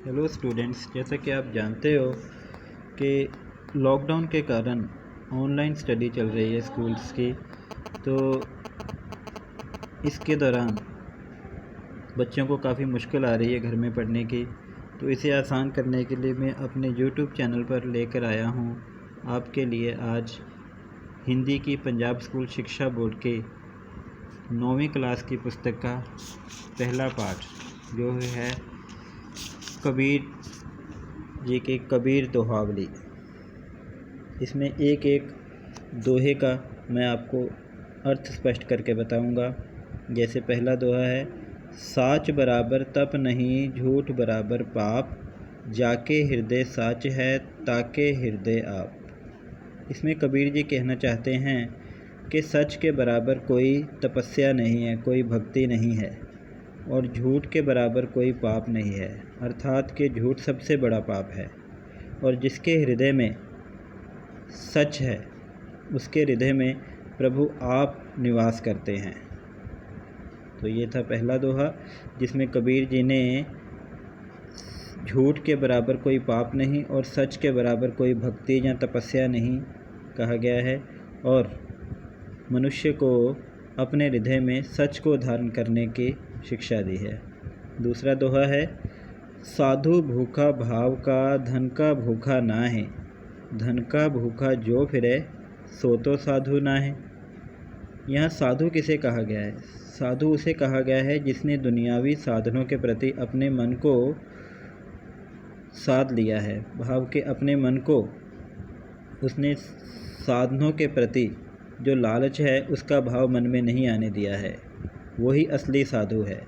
Hello students, जैसा कि आप जानते हो कि लॉकडाउन के कारण ऑनलाइन स्टडी चल रही है स्कूल्स की। तो इसके दौरान बच्चों को काफ़ी मुश्किल आ रही है घर में पढ़ने की। तो इसे आसान करने के लिए मैं अपने यूट्यूब चैनल पर लेकर आया हूँ आपके लिए आज हिंदी की पंजाब स्कूल शिक्षा बोर्ड के 9वीं क्लास की पुस्तक का पहला पाठ, जो है कबीर जी के कबीर दोहावली। इसमें एक एक दोहे का मैं आपको अर्थ स्पष्ट करके बताऊंगा। जैसे पहला दोहा है, साच बराबर तप नहीं, झूठ बराबर पाप, जाके हृदय साच है, ताके हृदय आप। इसमें कबीर जी कहना चाहते हैं कि सच के बराबर कोई तपस्या नहीं है, कोई भक्ति नहीं है, और झूठ के बराबर कोई पाप नहीं है। अर्थात कि झूठ सबसे बड़ा पाप है, और जिसके हृदय में सच है उसके हृदय में प्रभु आप निवास करते हैं। तो ये था पहला दोहा, जिसमें कबीर जी ने झूठ के बराबर कोई पाप नहीं और सच के बराबर कोई भक्ति या तपस्या नहीं कहा गया है, और मनुष्य को अपने हृदय में सच को धारण करने की शिक्षा दी है। दूसरा दोहा है, साधु भूखा भाव का, धन का भूखा ना है, धन का भूखा जो फिरे, सो तो साधु ना है। यहाँ साधु किसे कहा गया है? साधु उसे कहा गया है जिसने दुनियावी साधनों के प्रति अपने मन को साध लिया है। भाव के अपने मन को उसने साधनों के प्रति जो लालच है उसका भाव मन में नहीं आने दिया है। वही असली साधु है,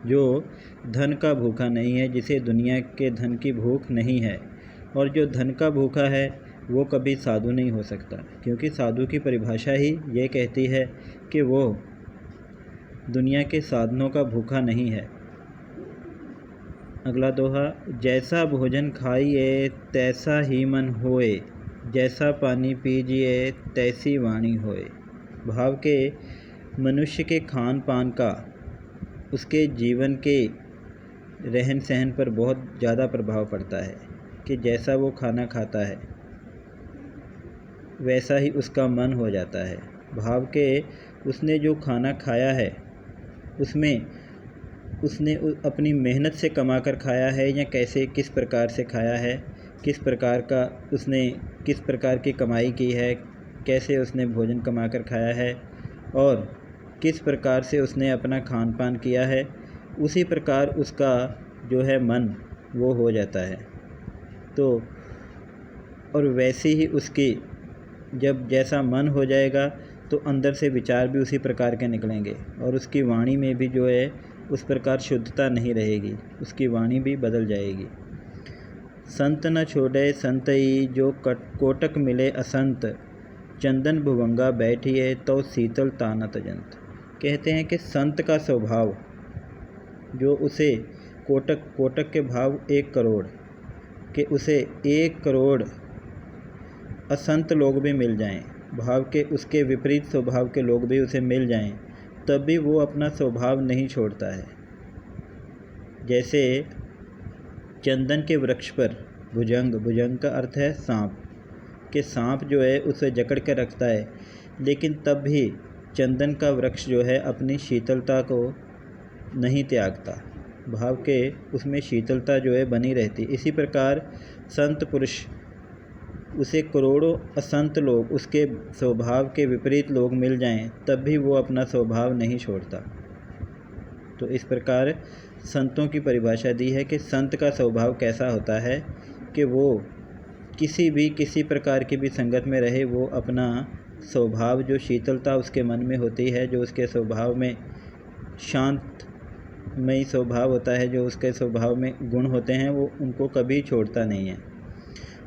जो धन का भूखा नहीं है, जिसे दुनिया के धन की भूख नहीं है। और जो धन का भूखा है वो कभी साधु नहीं हो सकता, क्योंकि साधु की परिभाषा ही ये कहती है कि वो दुनिया के साधनों का भूखा नहीं है। अगला दोहा, जैसा भोजन खाइए तैसा ही मन होए, जैसा पानी पीजिए तैसी वाणी होए। भाव के मनुष्य के खान पान का उसके जीवन के रहन सहन पर बहुत ज़्यादा प्रभाव पड़ता है कि जैसा वो खाना खाता है वैसा ही उसका मन हो जाता है। भाव के उसने जो खाना खाया है उसमें उसने अपनी मेहनत से कमा कर खाया है या कैसे किस प्रकार से खाया है, किस प्रकार का उसने किस प्रकार की कमाई की है, कैसे उसने भोजन कमा कर खाया है और किस प्रकार से उसने अपना खान पान किया है, उसी प्रकार उसका जो है मन वो हो जाता है। तो और वैसे ही उसकी जब जैसा मन हो जाएगा तो अंदर से विचार भी उसी प्रकार के निकलेंगे, और उसकी वाणी में भी जो है उस प्रकार शुद्धता नहीं रहेगी, उसकी वाणी भी बदल जाएगी। संत न छोड़े संतई, जो कोटक मिले असंत, चंदन भुवंगा बैठिए तो शीतल तानत जंत। कहते हैं कि संत का स्वभाव जो उसे कोटक के भाव 1 करोड़ कि उसे 1 करोड़ असंत लोग भी मिल जाएं, भाव के उसके विपरीत स्वभाव के लोग भी उसे मिल जाएं, तब भी वो अपना स्वभाव नहीं छोड़ता है। जैसे चंदन के वृक्ष पर भुजंग का अर्थ है सांप, कि सांप जो है उसे जकड़ कर रखता है, लेकिन तब भी चंदन का वृक्ष जो है अपनी शीतलता को नहीं त्यागता। भाव के उसमें शीतलता जो है बनी रहती। इसी प्रकार संत पुरुष उसे करोड़ों असंत लोग उसके स्वभाव के विपरीत लोग मिल जाएं, तब भी वो अपना स्वभाव नहीं छोड़ता। तो इस प्रकार संतों की परिभाषा दी है कि संत का स्वभाव कैसा होता है कि वो किसी प्रकार की भी संगत में रहे, वो अपना स्वभाव जो शीतलता उसके मन में होती है, जो उसके स्वभाव में शांतमयी स्वभाव होता है, जो उसके स्वभाव में गुण होते हैं, वो उनको कभी छोड़ता नहीं है।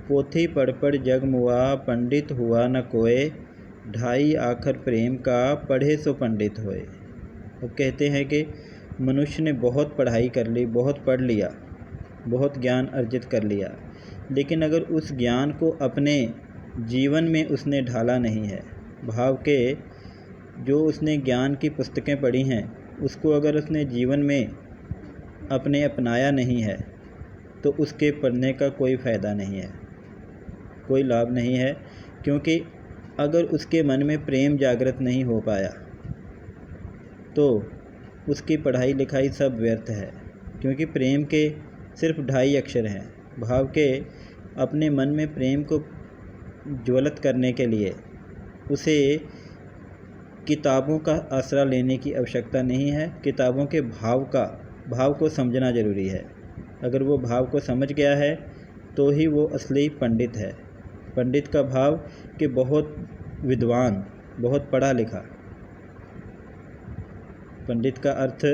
पोथी पढ़ जग मुआ, पंडित हुआ न कोय, ढाई आखर प्रेम का, पढ़े सो पंडित होए। वो कहते हैं कि मनुष्य ने बहुत पढ़ाई कर ली, बहुत पढ़ लिया, बहुत ज्ञान अर्जित कर लिया, लेकिन अगर उस ज्ञान को अपने जीवन में उसने ढाला नहीं है, भाव के जो उसने ज्ञान की पुस्तकें पढ़ी हैं उसको अगर उसने जीवन में अपने अपनाया नहीं है, तो उसके पढ़ने का कोई फ़ायदा नहीं है, कोई लाभ नहीं है, क्योंकि अगर उसके मन में प्रेम जागृत नहीं हो पाया तो उसकी पढ़ाई लिखाई सब व्यर्थ है। क्योंकि प्रेम के सिर्फ 2.5 अक्षर हैं। भाव के अपने मन में प्रेम को ज्वलित करने के लिए उसे किताबों का आसरा लेने की आवश्यकता नहीं है। किताबों के भाव को समझना ज़रूरी है। अगर वो भाव को समझ गया है तो ही वो असली पंडित है। पंडित का भाव कि बहुत विद्वान, बहुत पढ़ा लिखा। पंडित का अर्थ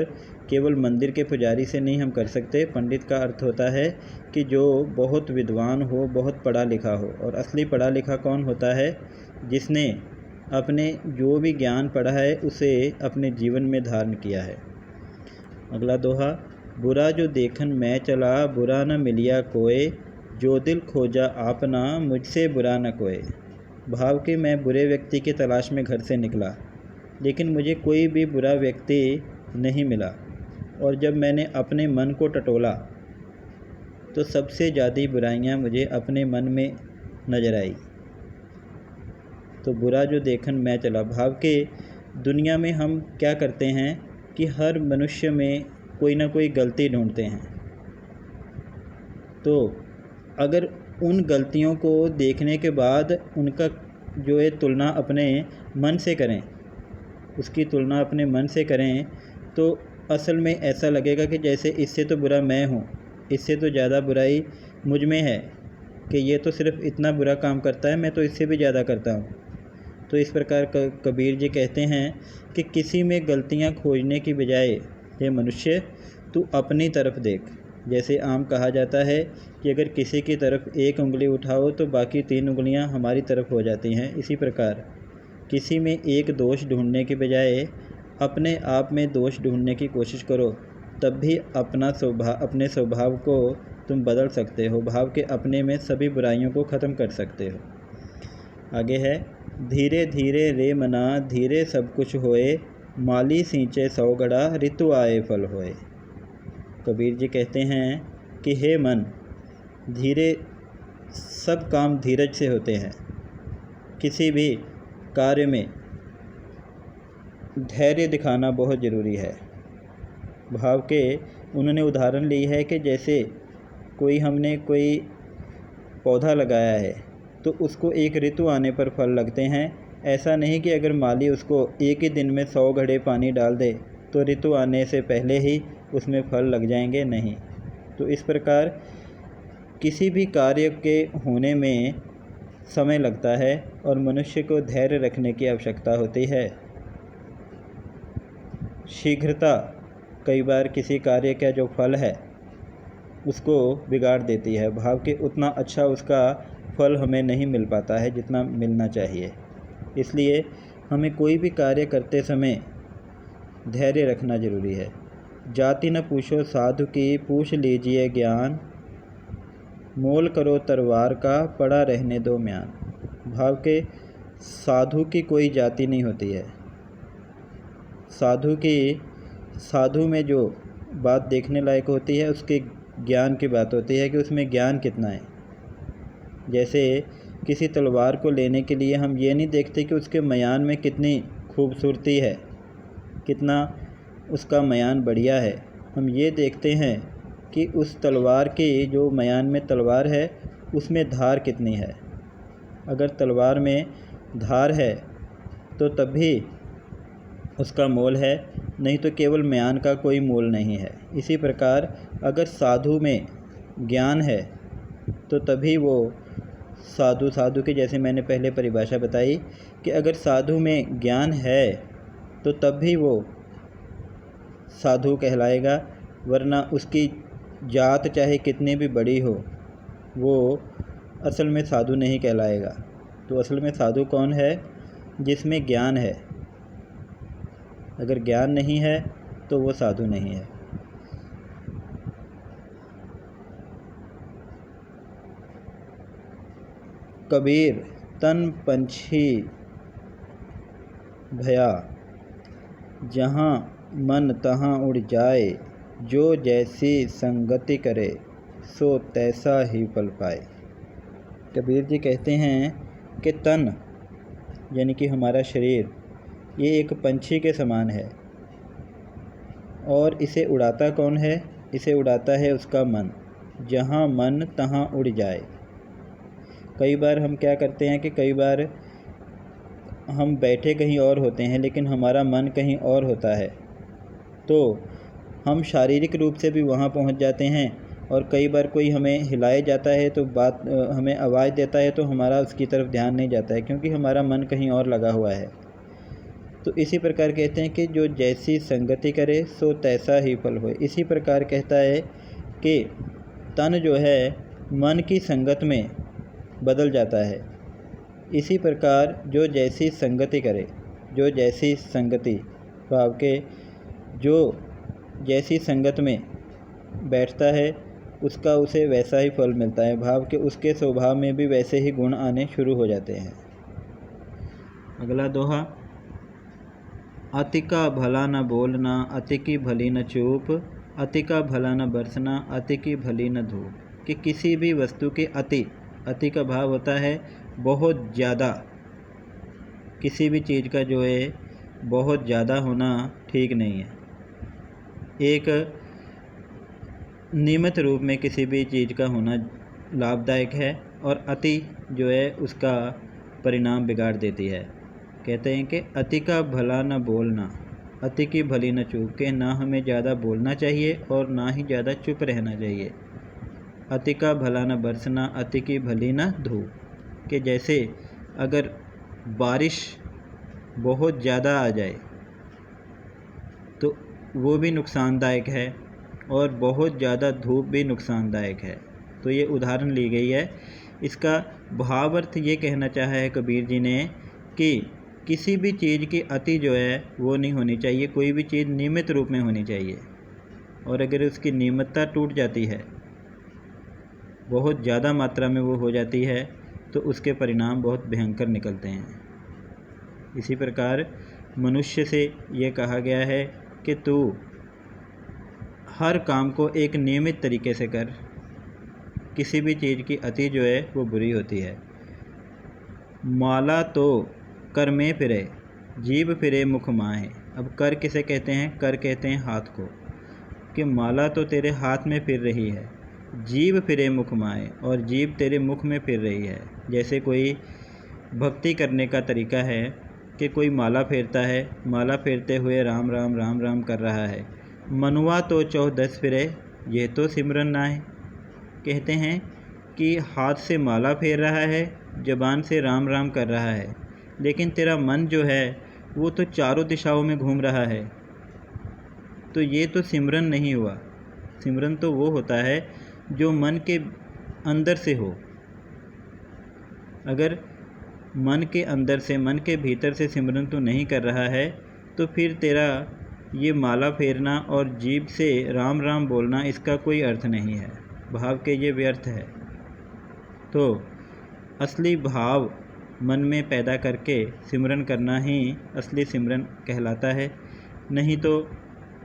केवल मंदिर के पुजारी से नहीं हम कर सकते। पंडित का अर्थ होता है कि जो बहुत विद्वान हो, बहुत पढ़ा लिखा हो। और असली पढ़ा लिखा कौन होता है? जिसने अपने जो भी ज्ञान पढ़ा है उसे अपने जीवन में धारण किया है। अगला दोहा, बुरा जो देखन मैं चला, बुरा न मिलिया कोय, जो दिल खोजा आपना, मुझसे बुरा न कोय। भाव कि मैं बुरे व्यक्ति की तलाश में घर से निकला, लेकिन मुझे कोई भी बुरा व्यक्ति नहीं मिला। और जब मैंने अपने मन को टटोला तो सबसे ज़्यादा बुराइयां मुझे अपने मन में नज़र आई। तो बुरा जो देखन मैं चला। भाव के दुनिया में हम क्या करते हैं कि हर मनुष्य में कोई ना कोई गलती ढूंढते हैं। तो अगर उन गलतियों को देखने के बाद उनका जो है तुलना अपने मन से करें, उसकी तुलना अपने मन से करें, तो असल में ऐसा लगेगा कि जैसे इससे तो बुरा मैं हूँ, इससे तो ज़्यादा बुराई मुझ में है, कि ये तो सिर्फ इतना बुरा काम करता है, मैं तो इससे भी ज़्यादा करता हूँ। तो इस प्रकार कबीर जी कहते हैं कि किसी में गलतियाँ खोजने की बजाय ये मनुष्य तू अपनी तरफ देख। जैसे आम कहा जाता है कि अगर किसी की तरफ एक उंगली उठाओ तो बाकी 3 उंगलियां हमारी तरफ हो जाती हैं। इसी प्रकार किसी में एक दोष ढूंढने के बजाय अपने आप में दोष ढूंढने की कोशिश करो, तब भी अपने स्वभाव को तुम बदल सकते हो। भाव के अपने में सभी बुराइयों को ख़त्म कर सकते हो। आगे है, धीरे धीरे रे मना, धीरे सब कुछ होए, माली सींचे 100 गड़ा, ऋतु आए फल होए। कबीर जी कहते हैं कि हे मन, धीरे सब काम धीरज से होते हैं। किसी भी कार्य में धैर्य दिखाना बहुत ज़रूरी है। भाव के उन्होंने उदाहरण ली है कि जैसे हमने कोई पौधा लगाया है तो उसको एक ऋतु आने पर फल लगते हैं। ऐसा नहीं कि अगर माली उसको एक ही दिन में 100 घड़े पानी डाल दे तो ऋतु आने से पहले ही उसमें फल लग जाएंगे, नहीं। तो इस प्रकार किसी भी कार्य के होने में समय लगता है और मनुष्य को धैर्य रखने की आवश्यकता होती है। शीघ्रता कई बार किसी कार्य का जो फल है उसको बिगाड़ देती है। भाव के उतना अच्छा उसका फल हमें नहीं मिल पाता है जितना मिलना चाहिए। इसलिए हमें कोई भी कार्य करते समय धैर्य रखना ज़रूरी है। जाति न पूछो साधु की, पूछ लीजिए ज्ञान, मोल करो तलवार का, पड़ा रहने दो म्यान। भाव के साधु की कोई जाति नहीं होती है। साधु में जो बात देखने लायक होती है उसके ज्ञान की बात होती है कि उसमें ज्ञान कितना है। जैसे किसी तलवार को लेने के लिए हम ये नहीं देखते कि उसके मयान में कितनी खूबसूरती है, कितना उसका मयान बढ़िया है। हम ये देखते हैं कि उस तलवार की जो मयान में तलवार है उसमें धार कितनी है। अगर तलवार में धार है तो तभी उसका मोल है, नहीं तो केवल म्यान का कोई मोल नहीं है। इसी प्रकार अगर साधु में ज्ञान है तो तभी वो साधु के जैसे मैंने पहले परिभाषा बताई कि अगर साधु में ज्ञान है तो तब भी वो साधु कहलाएगा, वरना उसकी जात चाहे कितनी भी बड़ी हो वो असल में साधु नहीं कहलाएगा। तो असल में साधु कौन है? जिसमें ज्ञान है। अगर ज्ञान नहीं है तो वो साधु नहीं है। कबीर तन पंछी भया, जहाँ मन तहाँ उड़ जाए, जो जैसी संगति करे, सो तैसा ही फल पाए। कबीर जी कहते हैं कि तन यानी कि हमारा शरीर ये एक पंछी के समान है और इसे उड़ाता कौन है? इसे उड़ाता है उसका मन। जहाँ मन तहाँ उड़ जाए। कई बार हम क्या करते हैं कि कई बार हम बैठे कहीं और होते हैं लेकिन हमारा मन कहीं और होता है, तो हम शारीरिक रूप से भी वहाँ पहुँच जाते हैं और कई बार कोई हमें हिलाए जाता है तो हमें आवाज़ देता है तो हमारा उसकी तरफ ध्यान नहीं जाता है क्योंकि हमारा मन कहीं और लगा हुआ है। तो इसी प्रकार कहते हैं कि जो जैसी संगति करे सो तैसा ही फल होए। इसी प्रकार कहता है कि तन जो है मन की संगत में बदल जाता है। इसी प्रकार जो जैसी संगति करे, जो जैसी संगति भाव के जो जैसी संगत में बैठता है उसका उसे वैसा ही फल मिलता है। भाव के उसके स्वभाव में भी वैसे ही गुण आने शुरू हो जाते हैं। अगला दोहा, अति का भला न बोलना, अति की भली न चूप, अति का भला न बरसना, अति की भली न धूप। कि किसी भी वस्तु के अति का भाव होता है बहुत ज़्यादा। किसी भी चीज़ का जो है बहुत ज़्यादा होना ठीक नहीं है। एक नियमित रूप में किसी भी चीज़ का होना लाभदायक है और अति जो है उसका परिणाम बिगाड़ देती है। कहते हैं कि अति का भला न बोलना, अति की भली न चूप। के ना हमें ज़्यादा बोलना चाहिए और ना ही ज़्यादा चुप रहना चाहिए। अति का भला न बरसना, अति की भली न धूप। कि जैसे अगर बारिश बहुत ज़्यादा आ जाए तो वो भी नुकसानदायक है और बहुत ज़्यादा धूप भी नुकसानदायक है। तो ये उदाहरण ली गई है। इसका भावार्थ ये कहना चाहा है कबीर जी ने कि किसी भी चीज़ की अति जो है वो नहीं होनी चाहिए। कोई भी चीज़ नियमित रूप में होनी चाहिए और अगर उसकी नियमितता टूट जाती है, बहुत ज़्यादा मात्रा में वो हो जाती है, तो उसके परिणाम बहुत भयंकर निकलते हैं। इसी प्रकार मनुष्य से ये कहा गया है कि तू हर काम को एक नियमित तरीके से कर। किसी भी चीज़ की अति जो है वो बुरी होती है। माला तो कर में फिरे, जीभ फिरे मुख माहे। अब कर किसे कहते हैं? कर कहते हैं हाथ को। कि माला तो तेरे हाथ में फिर रही है, जीभ फिरे मुख माहे, और जीभ तेरे मुख में फिर रही है। जैसे कोई भक्ति करने का तरीका है कि कोई माला फेरता है, माला फेरते हुए राम राम राम राम कर रहा है। मनुआ तो 14 फिरे, ये तो सिमरन नाहे। कहते हैं कि हाथ से माला फेर रहा है, ज़बान से राम राम कर रहा है, लेकिन तेरा मन जो है वो तो चारों दिशाओं में घूम रहा है। तो ये तो सिमरन नहीं हुआ। सिमरन तो वो होता है जो मन के अंदर से हो। अगर मन के अंदर से, मन के भीतर से सिमरन तो नहीं कर रहा है तो फिर तेरा ये माला फेरना और जीभ से राम राम बोलना इसका कोई अर्थ नहीं है। भाव के ये व्यर्थ है। तो असली भाव मन में पैदा करके सिमरन करना ही असली सिमरन कहलाता है। नहीं तो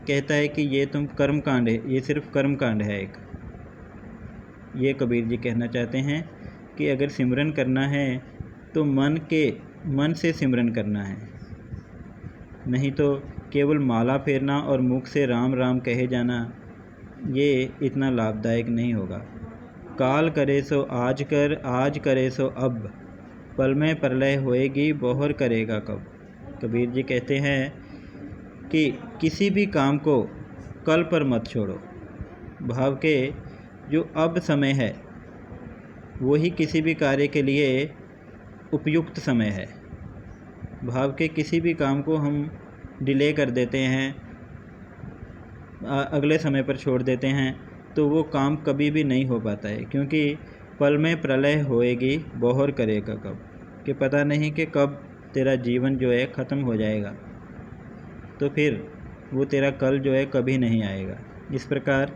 कहता है कि ये तुम कर्म कांड है, ये सिर्फ कर्म कांड है एक। ये कबीर जी कहना चाहते हैं कि अगर सिमरन करना है तो मन से सिमरन करना है, नहीं तो केवल माला फेरना और मुख से राम राम कहे जाना ये इतना लाभदायक नहीं होगा। काल करे सो आज कर, आज करे सो अब, पल में प्रलय होएगी, बहुर करेगा कब। कबीर जी कहते हैं कि किसी भी काम को कल पर मत छोड़ो। भाव के जो अब समय है वही किसी भी कार्य के लिए उपयुक्त समय है। भाव के किसी भी काम को हम डिले कर देते हैं, अगले समय पर छोड़ देते हैं, तो वो काम कभी भी नहीं हो पाता है। क्योंकि पल में प्रलय होएगी, बहुर करेगा कब। कि पता नहीं कि कब तेरा जीवन जो है ख़त्म हो जाएगा, तो फिर वो तेरा कल जो है कभी नहीं आएगा। इस प्रकार